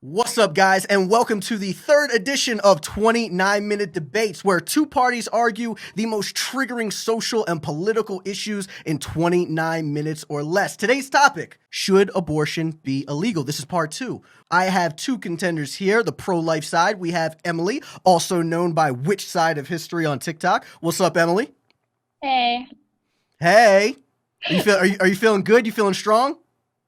What's up, guys, and welcome to the third edition of 29-Minute Debates, where two parties argue the most triggering social and political issues in 29 minutes or less. Today's topic: should abortion be illegal? This is part two. I have two contenders here. The pro-life side, we have Emily, also known by WhichSideofHistory on TikTok. What's up, Emily? Hey. Hey. Are you feeling good? You feeling strong?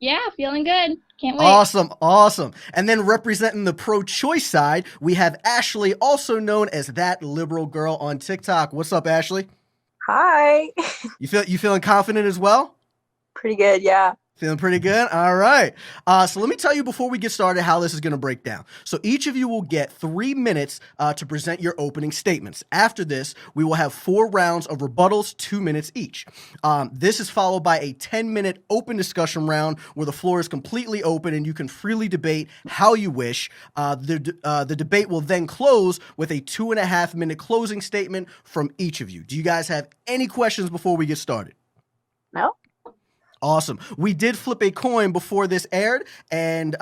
Yeah, feeling good. Can't wait. Awesome. And then representing the pro-choice side, we have Ashley, also known as ThatLiberalGirl on TikTok. What's up, Ashley? Hi. You feeling confident as well? Pretty good, yeah. Feeling pretty good? All right. So let me tell you before we get started how this is going to break down. So each of you will get 3 minutes to present your opening statements. After this, we will have 4 rounds of rebuttals, 2 minutes each. This is followed by a 10-minute open discussion round where the floor is completely open and you can freely debate how you wish. The debate will then close with a 2.5-minute closing statement from each of you. Do you guys have any questions before we get started? No? Awesome. We did flip a coin before this aired, and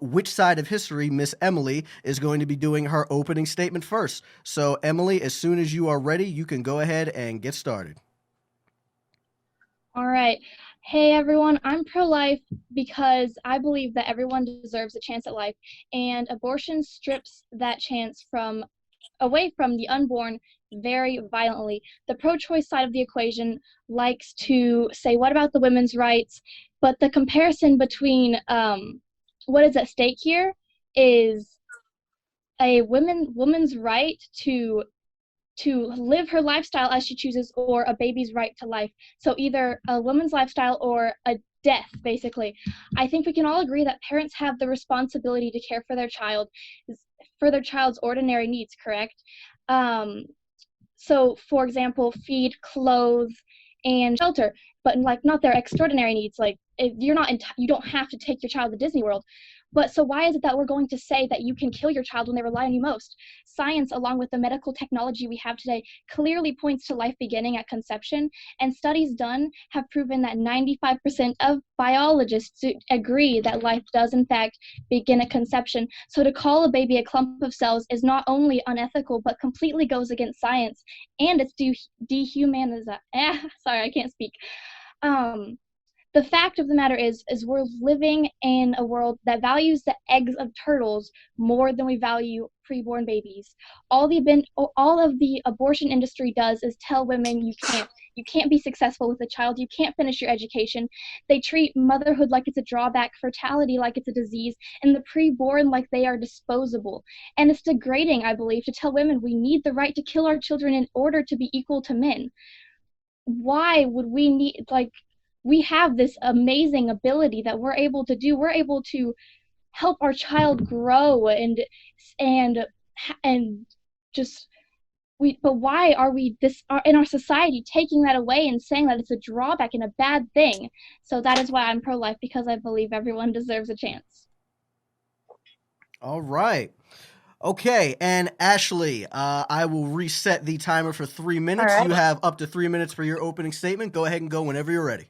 which side of history, Miss Emily, is going to be doing her opening statement first. So, Emily, as soon as you are ready, you can go ahead and get started. All right. Hey, everyone. I'm pro-life because I believe that everyone deserves a chance at life, and abortion strips that chance away from the unborn very violently. The pro-choice side of the equation likes to say, what about the women's rights? But the comparison between what is at stake here is a woman's right to live her lifestyle as she chooses, or a baby's right to life. So either a woman's lifestyle or a death, basically. I think we can all agree that parents have the responsibility to care for their child's ordinary needs, correct? So, for example, feed, clothe, and shelter, but not their extraordinary needs. Like, if you don't have to take your child to Disney World. But so why is it that we're going to say that you can kill your child when they rely on you most? Science, along with the medical technology we have today, clearly points to life beginning at conception, and studies done have proven that 95% of biologists agree that life does in fact begin at conception. So to call a baby a clump of cells is not only unethical, but completely goes against science, and it's dehumanizing. Sorry, I can't speak. The fact of the matter is we're living in a world that values the eggs of turtles more than we value preborn babies. All of the abortion industry does is tell women you can't be successful with a child, you can't finish your education. They treat motherhood like it's a drawback, fertility like it's a disease, and the preborn like they are disposable. And it's degrading, I believe, to tell women we need the right to kill our children in order to be equal to men. Why would we need, we have this amazing ability that we're able to do. We're able to help our child grow and just but why are we in our society taking that away and saying that it's a drawback and a bad thing? So that is why I'm pro-life, because I believe everyone deserves a chance. All right. Okay, and Ashley, I will reset the timer for 3 minutes. All right. You have up to 3 minutes for your opening statement. Go ahead and go whenever you're ready.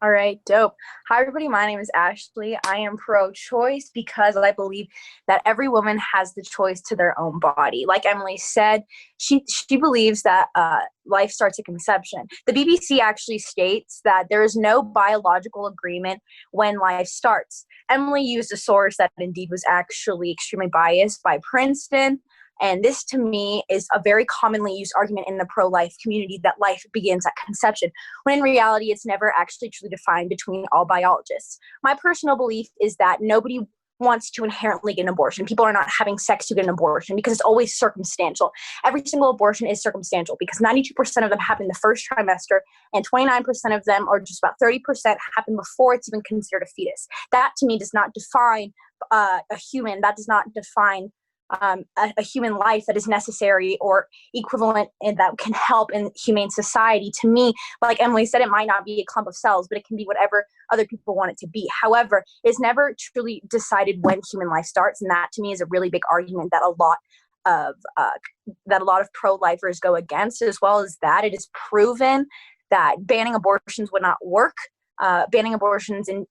All right, dope. Hi, everybody. My name is Ashley. I am pro-choice because I believe that every woman has the choice to their own body. Like Emily said, she believes that life starts at conception. The BBC actually states that there is no biological agreement when life starts. Emily used a source that indeed was actually extremely biased by Princeton. And this, to me, is a very commonly used argument in the pro-life community, that life begins at conception, when in reality, it's never actually truly defined between all biologists. My personal belief is that nobody wants to inherently get an abortion. People are not having sex to get an abortion because it's always circumstantial. Every single abortion is circumstantial because 92% of them happen in the first trimester, and 29% of them, or just about 30%, happen before it's even considered a fetus. That, to me, does not define a human. That does not define a human life that is necessary or equivalent and that can help in humane society. To me, like Emily said, it might not be a clump of cells, but it can be whatever other people want it to be. However, it's never truly decided when human life starts, and that to me is a really big argument that a lot of pro-lifers go against. As well as that, it is proven that banning abortions would not work. Banning abortions in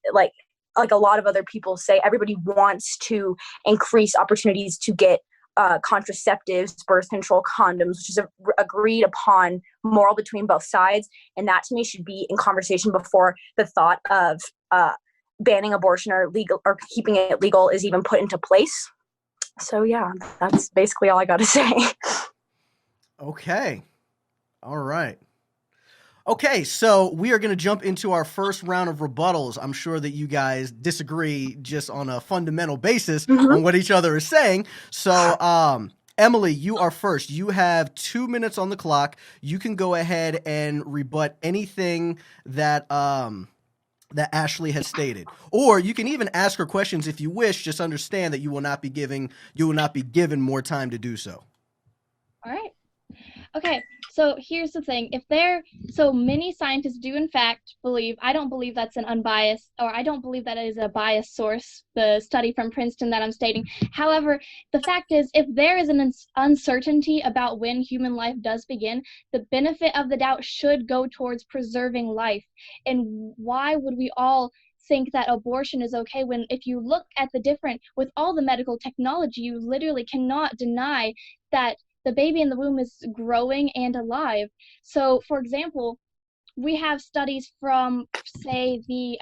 like a lot of other people say, everybody wants to increase opportunities to get contraceptives, birth control, condoms, which is agreed upon moral between both sides. And that to me should be in conversation before the thought of banning abortion or legal or keeping it legal is even put into place. So yeah, that's basically all I got to say. Okay. All right. Okay, so we are going to jump into our first round of rebuttals. I'm sure that you guys disagree just on a fundamental basis on what each other is saying. So, Emily, you are first. You have 2 minutes on the clock. You can go ahead and rebut anything that that Ashley has stated, or you can even ask her questions if you wish. Just understand that you will not be given more time to do so. All right. Okay, so here's the thing. So many scientists do in fact believe, I don't believe that's an unbiased, or I don't believe that is a biased source, the study from Princeton that I'm stating. However, the fact is, if there is an uncertainty about when human life does begin, the benefit of the doubt should go towards preserving life. And why would we all think that abortion is okay when, if you look at with all the medical technology, you literally cannot deny that the baby in the womb is growing and alive. So, for example, we have studies from, say, the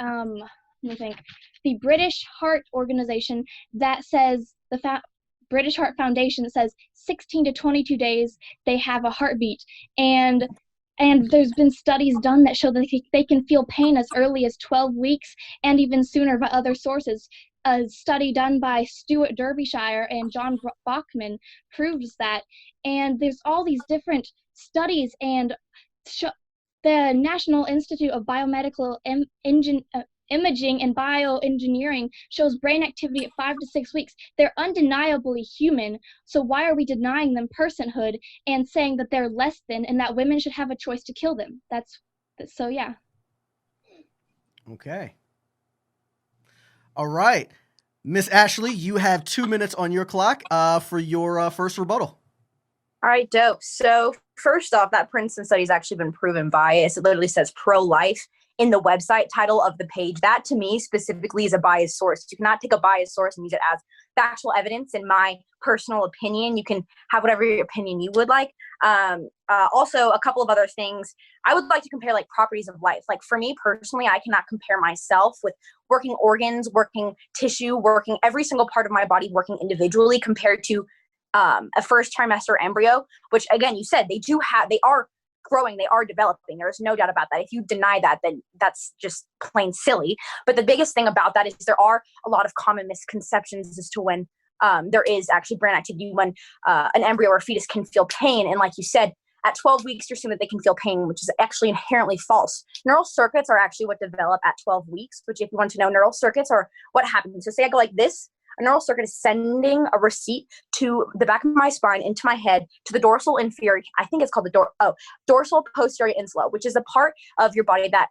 British Heart Organization that says, British Heart Foundation that says 16 to 22 days they have a heartbeat. And there's been studies done that show that they can feel pain as early as 12 weeks and even sooner by other sources. A study done by Stuart Derbyshire and John Bachman proves that. And there's all these different studies, and the National Institute of Biomedical Imaging and Bioengineering shows brain activity at 5 to 6 weeks. They're undeniably human, so why are we denying them personhood and saying that they're less than and that women should have a choice to kill them? So yeah. Okay. All right. Miss Ashley, you have 2 minutes on your clock for your first rebuttal. All right, dope. So first off, that Princeton study has actually been proven biased. It literally says pro-life in the website title of the page. That to me specifically is a biased source. You cannot take a biased source and use it as factual evidence. In my personal opinion, you can have whatever opinion you would like. Also, a couple of other things. I would like to compare like properties of life. Like for me personally, I cannot compare myself with working organs, working tissue, working every single part of my body working individually compared to a first trimester embryo, which again, you said they are growing, they are developing. There's no doubt about that. If you deny that, then that's just plain silly. But the biggest thing about that is there are a lot of common misconceptions as to when there is actually brain activity, when an embryo or a fetus can feel pain. And like you said, at 12 weeks, you assume that they can feel pain, which is actually inherently false. Neural circuits are actually what develop at 12 weeks, which if you want to know, neural circuits are what happens. So say I go like this, a neural circuit is sending a receipt to the back of my spine, into my head, to the dorsal inferior, I think it's called the dorsal posterior insula, which is the part of your body that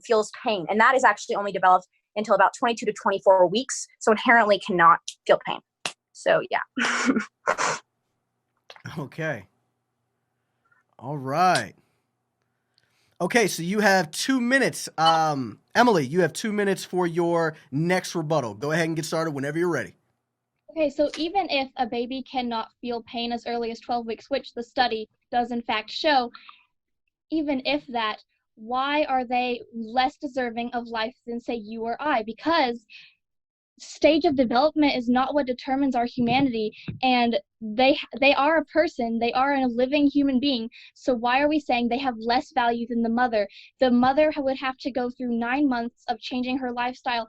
feels pain. And that is actually only developed until about 22 to 24 weeks. So inherently cannot feel pain. So yeah. Okay. All right. Okay, so you have 2 minutes. Emily, you have 2 minutes for your next rebuttal. Go ahead and get started whenever you're ready. Okay, so even if a baby cannot feel pain as early as 12 weeks, which the study does in fact show, even if that, why are they less deserving of life than, say, you or I? Because stage of development is not what determines our humanity, and they are a person, they are a living human being. So why are we saying they have less value than the mother? The mother would have to go through 9 months of changing her lifestyle,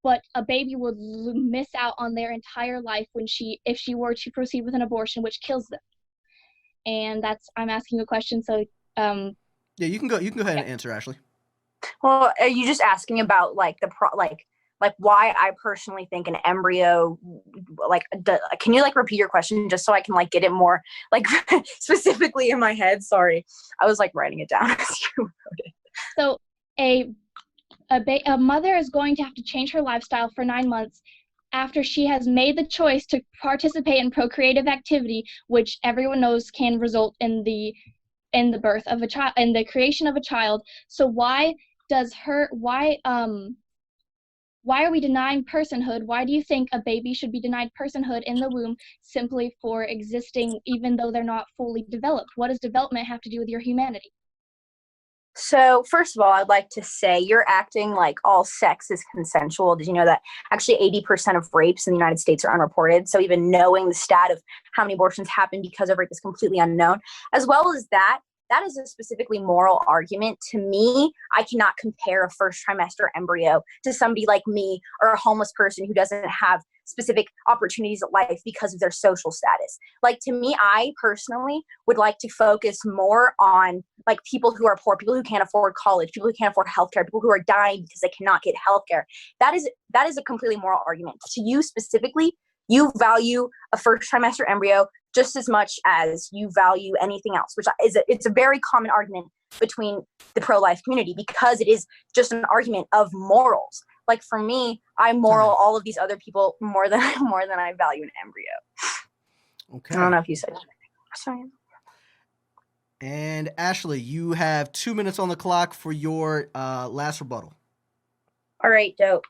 but a baby would miss out on their entire life if she were to proceed with an abortion, which kills them. And I'm asking a question, so yeah, you can go ahead and answer, Ashley. Well, are you just asking about like like why I personally think an embryo, can you like repeat your question just so I can like get it more like specifically in my head? Sorry, I was like writing it down as you wrote it. So a mother is going to have to change her lifestyle for 9 months after she has made the choice to participate in procreative activity, which everyone knows can result in the birth of a child, in the creation of a child. So why why are we denying personhood? Why do you think a baby should be denied personhood in the womb simply for existing even though they're not fully developed? What does development have to do with your humanity? So first of all, I'd like to say you're acting like all sex is consensual. Did you know that actually 80% of rapes in the United States are unreported? So even knowing the stat of how many abortions happen because of rape is completely unknown. As well as that, that is a specifically moral argument. To me, I cannot compare a first trimester embryo to somebody like me or a homeless person who doesn't have specific opportunities at life because of their social status. Like, to me, I personally would like to focus more on like people who are poor, people who can't afford college, people who can't afford healthcare, people who are dying because they cannot get healthcare. That is a completely moral argument. To you specifically, you value a first trimester embryo just as much as you value anything else, which is it's a very common argument between the pro-life community because it is just an argument of morals. Like, for me, I moral all of these other people more than I value an embryo. Okay. I don't know if you said anything. Sorry. And Ashley, you have 2 minutes on the clock for your last rebuttal. All right, dope.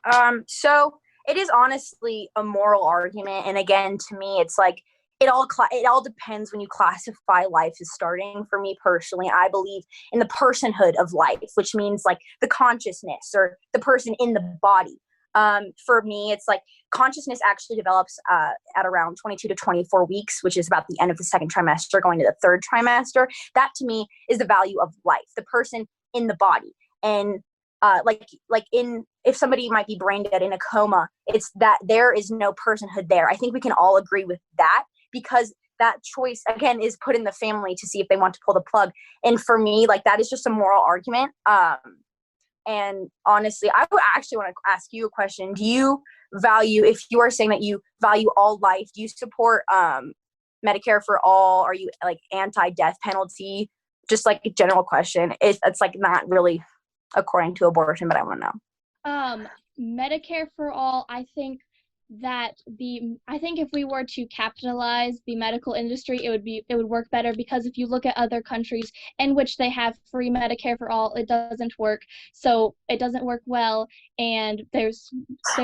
So it is honestly a moral argument, and again, to me, it's like it all depends when you classify life as starting. For me personally, I believe in the personhood of life, which means like the consciousness or the person in the body. For me, it's like consciousness actually develops at around 22 to 24 weeks, which is about the end of the second trimester, going to the third trimester. That to me is the value of life, the person in the body. And if somebody might be brain dead in a coma, it's that there is no personhood there. I think we can all agree with that because that choice, again, is put in the family to see if they want to pull the plug. And for me, like, that is just a moral argument. And honestly, I would actually want to ask you a question. Do you value, if you are saying that you value all life, do you support Medicare for all? Are you like anti-death penalty? Just like a general question. It's like not really according to abortion, but I want to know. Medicare for all, I think if we were to capitalize the medical industry, it would work better, because if you look at other countries in which they have free Medicare for all, it doesn't work. So it doesn't work well, and there's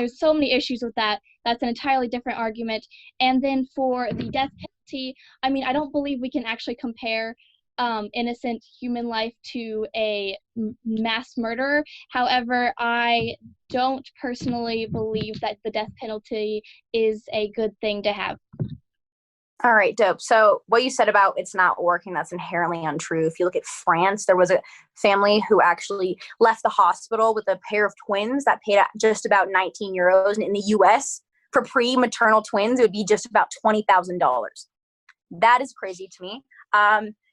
so many issues with that. That's an entirely different argument. And then for the death penalty, I mean, I don't believe we can actually compare innocent human life to a mass murderer. However, I don't personally believe that the death penalty is a good thing to have. All right, dope. So what you said about it's not working, that's inherently untrue. If you look at France, there was a family who actually left the hospital with a pair of twins that paid just about 19 euros. And in the US, for pre-maternal twins, it would be just about $20,000. That is crazy to me.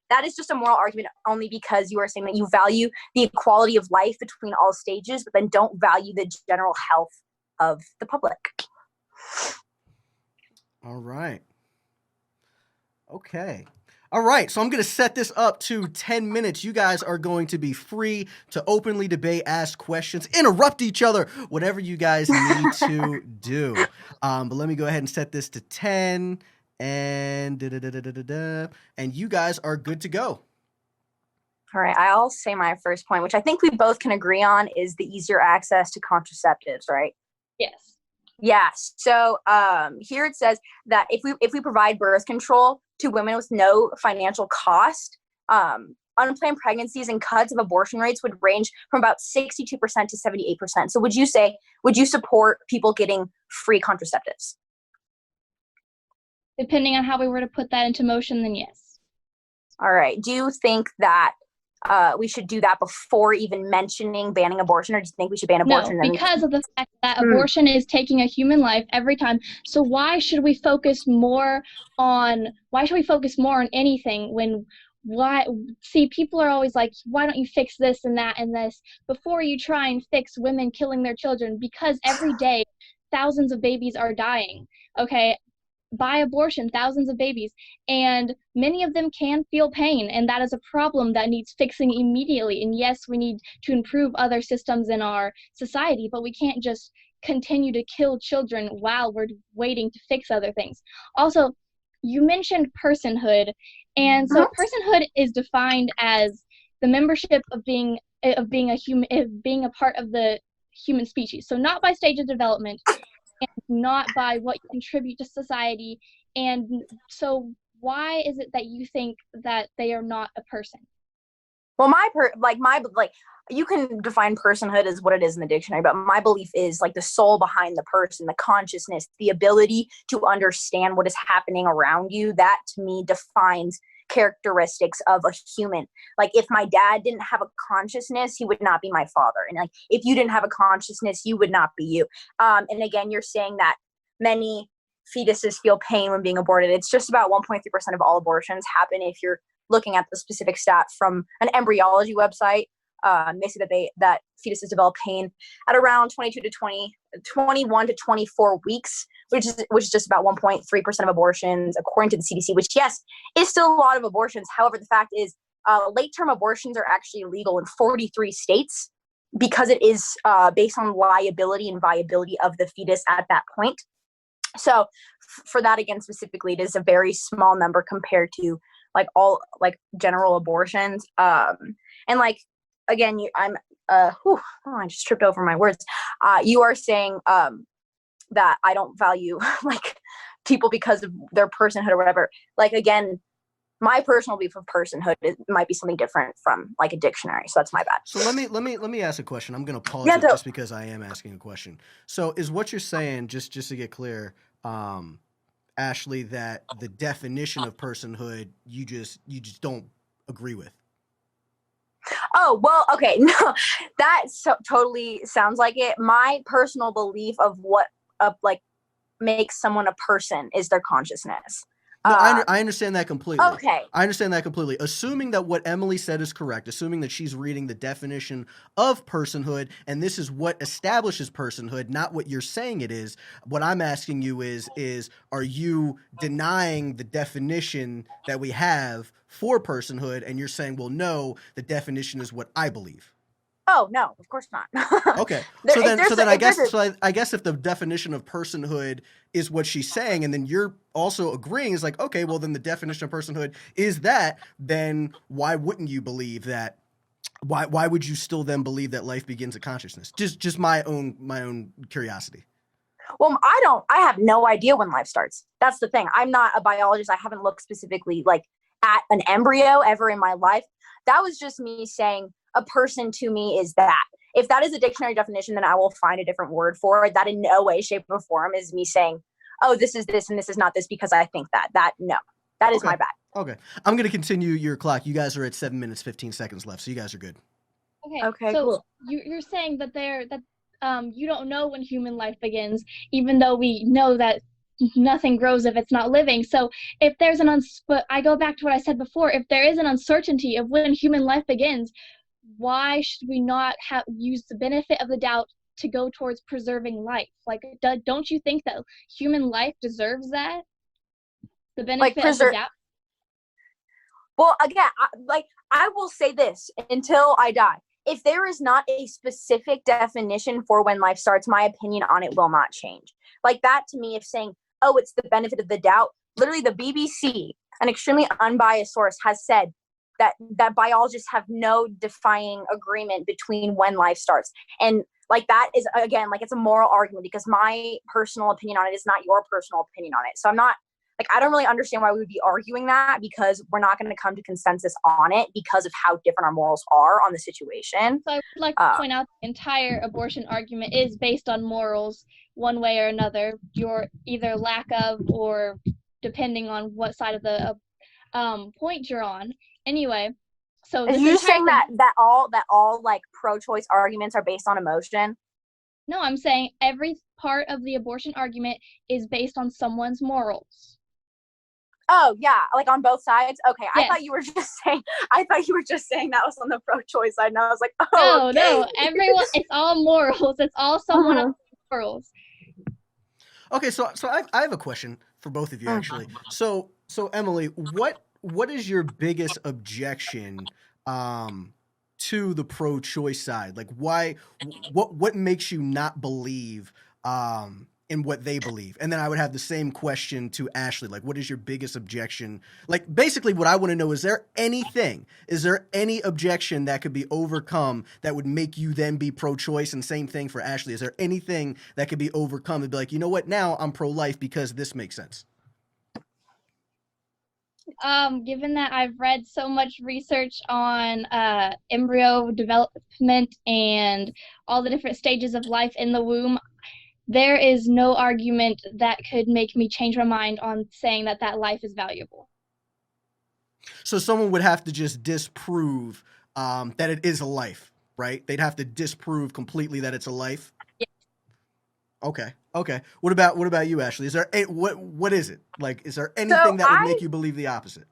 That is just a moral argument only because you are saying that you value the equality of life between all stages, but then don't value the general health of the public. All right. Okay. All right. So I'm going to set this up to 10 minutes. You guys are going to be free to openly debate, ask questions, interrupt each other, whatever you guys need to do. But let me go ahead and set this to 10. And and you guys are good to go. All right, I'll say my first point, which I think we both can agree on, is the easier access to contraceptives, right? Yes. Yes. So here it says that if we provide birth control to women with no financial cost, unplanned pregnancies and cuts of abortion rates would range from about 62% to 78%. So would you support people getting free contraceptives? Depending on how we were to put that into motion, then yes. All right. Do you think that we should do that before even mentioning banning abortion, or do you think we should ban abortion? No, because of the fact that abortion is taking a human life every time. So why should we focus more on anything when people are always like, why don't you fix this and that and this before you try and fix women killing their children? Because every day thousands of babies are dying. Okay. By abortion, thousands of babies, and many of them can feel pain, and that is a problem that needs fixing immediately. And yes, we need to improve other systems in our society, but we can't just continue to kill children while we're waiting to fix other things. Also, you mentioned personhood, and so personhood is defined as the membership of being a human, being a part of the human species. So not by stage of development, and not by what you contribute to society. And so why is it that you think that they are not a person? Well, you can define personhood as what it is in the dictionary, but my belief is like the soul behind the person, the consciousness, the ability to understand what is happening around you. That to me defines characteristics of a human. Like if my dad didn't have a consciousness, he would not be my father. And like if you didn't have a consciousness, you would not be you. And again, you're saying that many fetuses feel pain when being aborted. It's just about 1.3% of all abortions happen. If you're looking at the specific stat from an embryology website, they say that fetuses develop pain at around 21 to 24 weeks, which is just about 1.3% of abortions, according to the CDC. Which, yes, is still a lot of abortions. However, the fact is, late-term abortions are actually illegal in 43 states because it is based on liability and viability of the fetus at that point. So, for that again specifically, it is a very small number compared to like all like general abortions. And like again, I just tripped over my words. You are saying that I don't value like people because of their personhood or whatever. Like again, my personal belief of personhood might be something different from like a dictionary. So that's my bad. So let me ask a question. I'm gonna pause Yeah, it just because I am asking a question. So is what you're saying, just to get clear, Ashley, that the definition of personhood you just don't agree with? Oh, well, okay. No, that totally sounds like it. My personal belief of what like makes someone a person is their consciousness. No, I understand that completely. Okay. I understand that completely. Assuming that what Emily said is correct, assuming that she's reading the definition of personhood, and this is what establishes personhood, not what you're saying it is, what I'm asking you is are you denying the definition that we have for personhood, and you're saying, well, no, the definition is what I believe? Oh, no, of course not. Okay. So then I guess if the definition of personhood is what she's saying, and then you're also agreeing, is like, okay, well then the definition of personhood is that, then why wouldn't you believe that? Why would you still then believe that life begins at consciousness? Just my own curiosity. Well, I have no idea when life starts. That's the thing. I'm not a biologist. I haven't looked specifically like at an embryo ever in my life. That was just me saying a person to me is that. If that is a dictionary definition, then I will find a different word for it. That in no way, shape, or form is me saying, oh, this is this and this is not this because I think that. That is my bad. Okay. I'm going to continue your clock. You guys are at 7 minutes, 15 seconds left, so you guys are good. Okay, so cool. You're saying that you don't know when human life begins, even though we know that nothing grows if it's not living. So if there's but I go back to what I said before, if there is an uncertainty of when human life begins, why should we not use the benefit of the doubt to go towards preserving life? Like, don't you think that human life deserves that? The benefit of the doubt? Well, again, I will say this until I die. If there is not a specific definition for when life starts, my opinion on it will not change. Like that to me, if saying, oh, it's the benefit of the doubt, literally the BBC, an extremely unbiased source, has said that biologists have no defining agreement between when life starts. And like that is, again, like it's a moral argument because my personal opinion on it is not your personal opinion on it. So I don't really understand why we would be arguing that because we're not going to come to consensus on it because of how different our morals are on the situation. So I would like to point out the entire abortion argument is based on morals one way or another. Your either lack of or depending on what side of the point you're on. Anyway, so are you saying that all like pro-choice arguments are based on emotion? No, I'm saying every part of the abortion argument is based on someone's morals. Oh yeah, like on both sides. Okay, yes. I thought you were just saying that was on the pro-choice side, and I was like, oh, no, everyone. It's all morals. It's all someone else's morals. Okay, so I have a question for both of you actually. So Emily, what is your biggest objection to the pro-choice side? Like what makes you not believe in what they believe. And then I would have the same question to Ashley. Like, what is your biggest objection? Like, basically what I want to know, is there any objection that could be overcome that would make you then be pro-choice? And same thing for Ashley. Is there anything that could be overcome and be like, you know what, now I'm pro-life because this makes sense? Given that I've read so much research on embryo development and all the different stages of life in the womb, there is no argument that could make me change my mind on saying that that life is valuable. So someone would have to just disprove that it is a life, right? They'd have to disprove completely that it's a life. Yeah. Okay. What about you, Ashley? Is there what is it? Like, is there anything that would make you believe the opposite?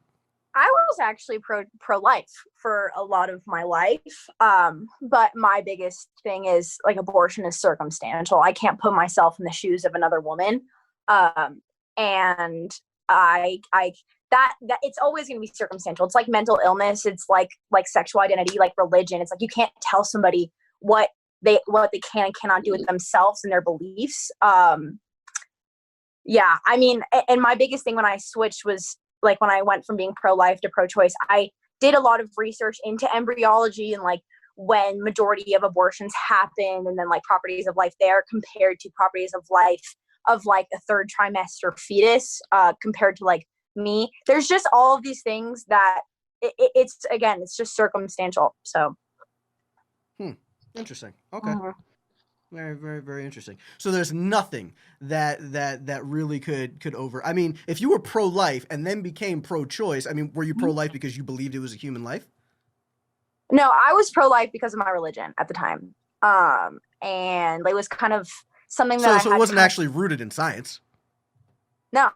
I was actually pro-life for a lot of my life. But my biggest thing is, like, abortion is circumstantial. I can't put myself in the shoes of another woman. And that it's always going to be circumstantial. It's like mental illness. It's like sexual identity, like religion. It's like you can't tell somebody what they can and cannot do with themselves and their beliefs. Yeah, I mean, and my biggest thing when I switched was, like, when I went from being pro-life to pro-choice, I did a lot of research into embryology and, like, when majority of abortions happen, and then, like, properties of life there compared to properties of life of, like, a third trimester fetus compared to, like, me. There's just all of these things that it's just circumstantial. So. Interesting. Okay. Very, very, very interesting. So there's nothing that really could over. I mean, if you were pro-life and then became pro-choice, I mean, were you pro-life because you believed it was a human life? No, I was pro-life because of my religion at the time. And it was kind of something that so it wasn't actually rooted in science. No.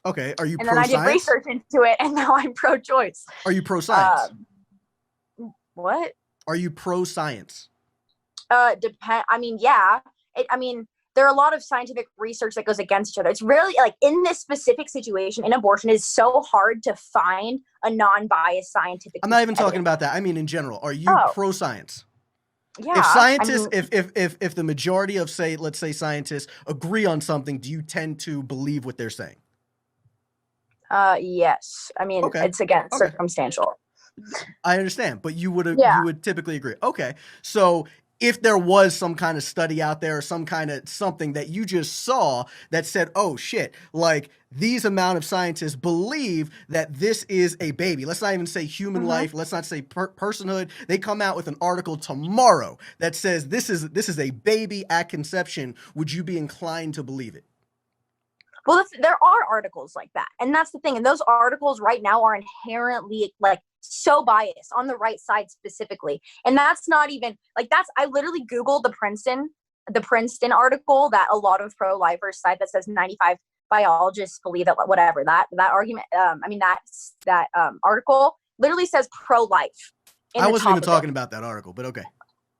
Okay. Are you pro-science? And then I did research into it, and now I'm pro-choice. Are you pro-science? What? Are you pro-science? I mean, yeah. There are a lot of scientific research that goes against each other. It's really, like, in this specific situation, in abortion, it's so hard to find a non-biased scientific. I'm not even talking about that. I mean, in general, are you pro-science? Yeah. If scientists, if the majority of, let's say scientists agree on something, do you tend to believe what they're saying? Yes. I mean, it's circumstantial. I understand, but you would typically agree. Okay. So if there was some kind of study out there or some kind of something that you just saw that said, oh shit, like, these amount of scientists believe that this is a baby. Let's not even say human life. Let's not say personhood. They come out with an article tomorrow that says this is a baby at conception. Would you be inclined to believe it? Well, there are articles like that. And that's the thing. And those articles right now are inherently, like, so biased on the right side specifically. And that's not even, like, I literally Googled the Princeton article that a lot of pro-lifers cite that says 95 biologists believe that, whatever, that argument, that article literally says pro-life. I wasn't even talking about that article, but okay.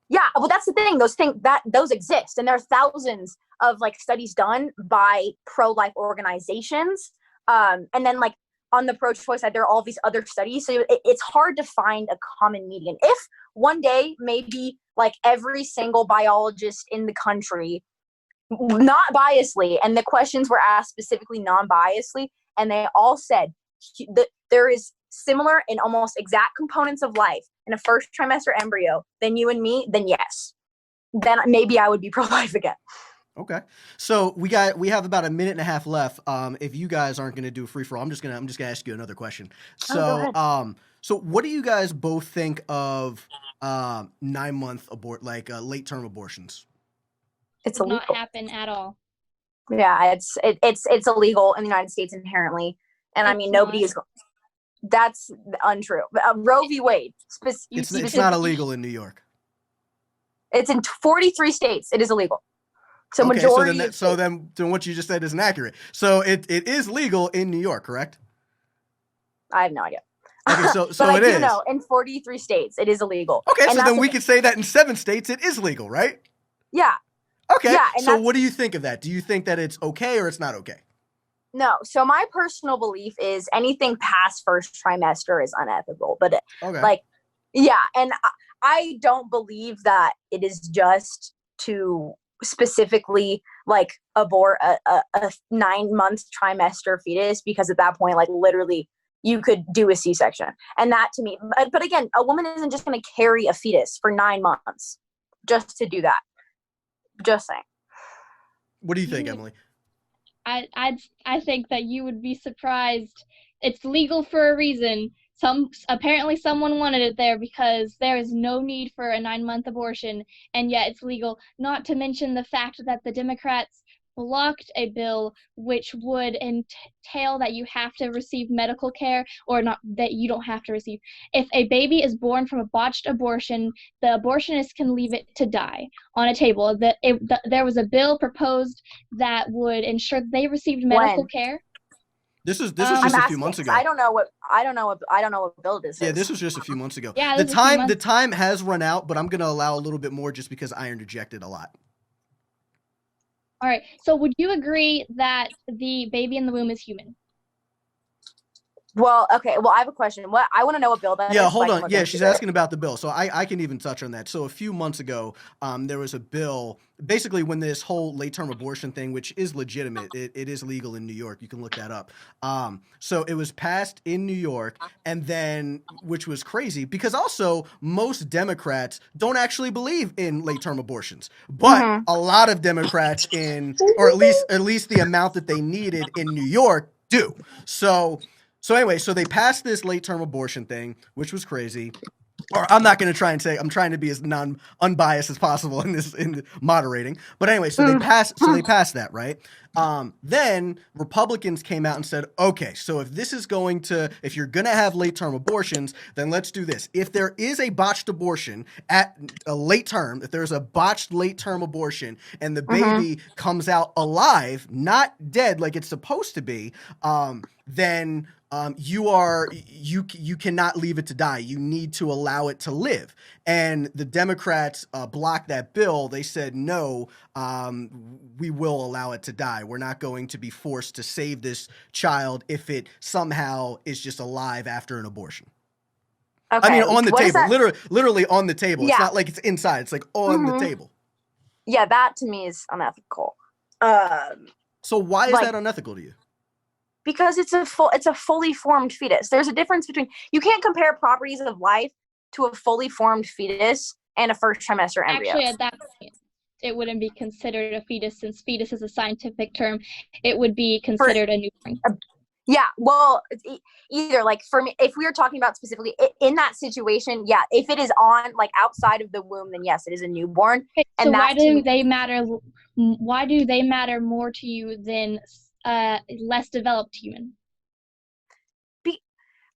Yeah, well, that's the thing. Those exist, and there are thousands of, like, studies done by pro-life organizations. And then, like, on the pro-choice side, there are all these other studies. So it's hard to find a common median. If one day, maybe, like, every single biologist in the country, not biasly, and the questions were asked specifically non-biasly, and they all said that there is similar and almost exact components of life in a first trimester embryo than you and me, then yes. Then maybe I would be pro-life again. Okay. So we have about a minute and a half left. If you guys aren't going to do a free for all, I'm just going to ask you another question. So, so what do you guys both think of 9-month late term abortions? It's illegal. Not happen at all. Yeah, it's illegal in the United States inherently. And I mean, nobody is. That's untrue. Roe v. Wade. It's not illegal in New York. It's in 43 states. It is illegal. So okay, majority. So then what you just said isn't accurate. So it is legal in New York, correct? I have no idea. Okay, so but it is. I do know in 43 states it is illegal. Okay, and so then we could say that in 7 states it is legal, right? Yeah. Okay. Yeah, so what do you think of that? Do you think that it's okay or it's not okay? No. So my personal belief is anything past first trimester is unethical. But and I don't believe that it is just to specifically like abort a 9-month trimester fetus, because at that point, like literally you could do a C-section. And that to me, but again, a woman isn't just going to carry a fetus for 9 months just to do that. Just saying. What do you think, Emily? I think that you would be surprised. It's legal for a reason. Apparently someone wanted it there, because there is no need for a 9-month abortion, and yet it's legal. Not to mention the fact that the Democrats blocked a bill which would entail that you have to receive medical care, or not, that you don't have to receive. If a baby is born from a botched abortion, the abortionist can leave it to die on a table. There was a bill proposed that would ensure that they received medical care. This was just a few months ago. I don't know what bill this is. Yeah, this was just a few months ago. Yeah, the time has run out, but I'm going to allow a little bit more just because I interjected a lot. All right. So would you agree that the baby in the womb is human? Well, okay. Well, I have a question. I want to know what bill that is. Yeah, hold on. Yeah, she's asking about the bill. So I can even touch on that. So a few months ago, there was a bill, basically when this whole late-term abortion thing, which is legitimate, it is legal in New York. You can look that up. So it was passed in New York, and then, which was crazy, because also most Democrats don't actually believe in late-term abortions. But a lot of Democrats or at least the amount that they needed in New York do. So anyway, so they passed this late-term abortion thing, which was crazy. Or I'm not going to try and say, I'm trying to be as unbiased as possible in moderating. But anyway, so they passed that, right? Then Republicans came out and said, okay, so if you're going to have late-term abortions, then let's do this. If there is a botched abortion at a late term, if there's a botched late-term abortion and the baby comes out alive, not dead like it's supposed to be, then you cannot leave it to die. You need to allow it to live. And the Democrats blocked that bill. They said, no, we will allow it to die. We're not going to be forced to save this child if it somehow is just alive after an abortion. Okay. I mean, on the table, literally on the table. Yeah. It's not like it's inside. It's like on the table. Yeah, that to me is unethical. So why is that unethical to you? Because it's a fully formed fetus. There's a difference between, you can't compare properties of life to a fully formed fetus and a first trimester embryo. Actually, at that point, it wouldn't be considered a fetus, since fetus is a scientific term. It would be considered a newborn. Yeah, well, either, like, for me, if we were talking about specifically in that situation, yeah, if it is on, like, outside of the womb, then yes, it is a newborn. Okay, and so why do they matter? Why do they matter more to you than less developed human?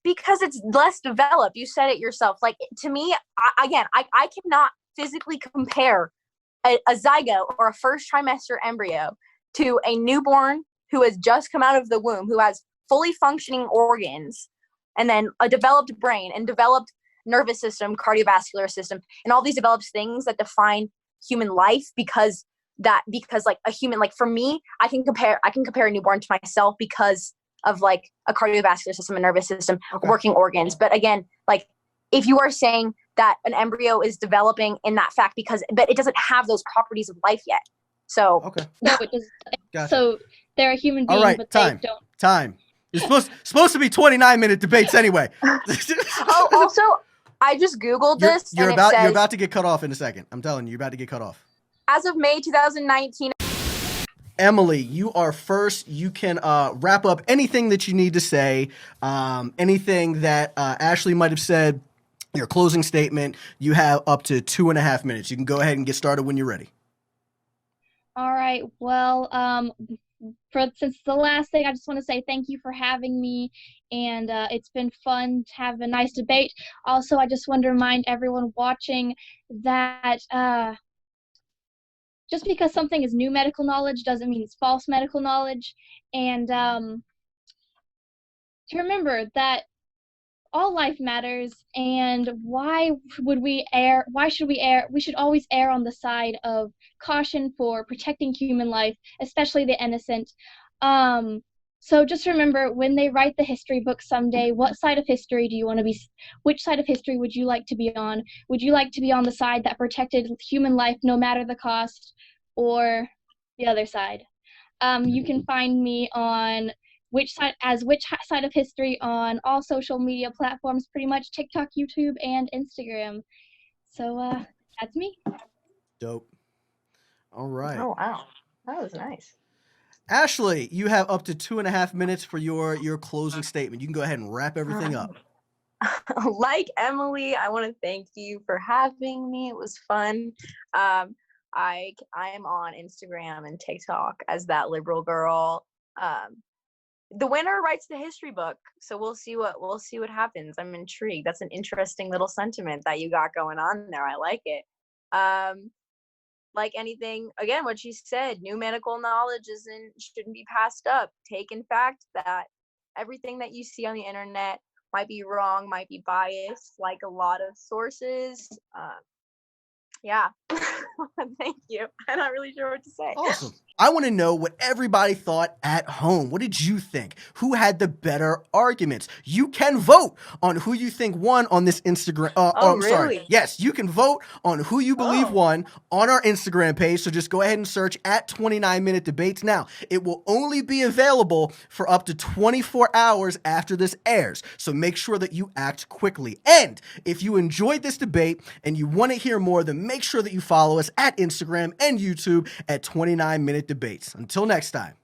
Because it's less developed. You said it yourself. Like, to me, I cannot physically compare a zygote or a first trimester embryo to a newborn who has just come out of the womb, who has fully functioning organs, and then a developed brain and developed nervous system, cardiovascular system, and all these developed things that define human life. Because like a human, like for me, I can compare a newborn to myself because of like a cardiovascular system, a nervous system, working organs. But again, like if you are saying that an embryo is developing in that fact but it doesn't have those properties of life yet. So no, it does. Gotcha. So they're a human being, but they don't. Time. It's supposed to be 29-minute debates anyway. Oh, also, I just Googled this. You're about to get cut off in a second. I'm telling you, you're about to get cut off. As of May 2019. Emily, you are first. You can wrap up anything that you need to say, anything that Ashley might have said, your closing statement. You have up to 2.5 minutes. You can go ahead and get started when you're ready. All right. Well, since the last thing, I just want to say thank you for having me, and it's been fun to have a nice debate. Also, I just want to remind everyone watching that just because something is new medical knowledge doesn't mean it's false medical knowledge, and to remember that all life matters, and we should always err on the side of caution for protecting human life, especially the innocent. So just remember, when they write the history book someday, what side of history do you want to be? Which side of history would you like to be on? Would you like to be on the side that protected human life no matter the cost, or the other side. You can find me on Which Side of History on all social media platforms, pretty much TikTok, YouTube, and Instagram. So that's me. Dope. All right. Oh, wow. That was nice. Ashley, you have up to 2.5 minutes for your closing statement. You can go ahead and wrap everything up. Like Emily, I want to thank you for having me. It was fun. I am on Instagram and TikTok as ThatLiberalGirl. The winner writes the history book, so we'll see what happens. I'm intrigued. That's an interesting little sentiment that you got going on there. I like it. Like anything, again, what she said, new medical knowledge shouldn't be passed up. Take in fact that everything that you see on the internet might be wrong, might be biased, like a lot of sources. Yeah. Thank you. I'm not really sure what to say. Awesome. I want to know what everybody thought at home. What did you think? Who had the better arguments? You can vote on who you think won on this Instagram. Really? Sorry. Yes, you can vote on who you believe won on our Instagram page. So just go ahead and search at 29 Minute Debates. Now, it will only be available for up to 24 hours after this airs. So make sure that you act quickly. And if you enjoyed this debate and you want to hear more, then make sure that you follow us at Instagram and YouTube at 29 Minute Debates. Until next time.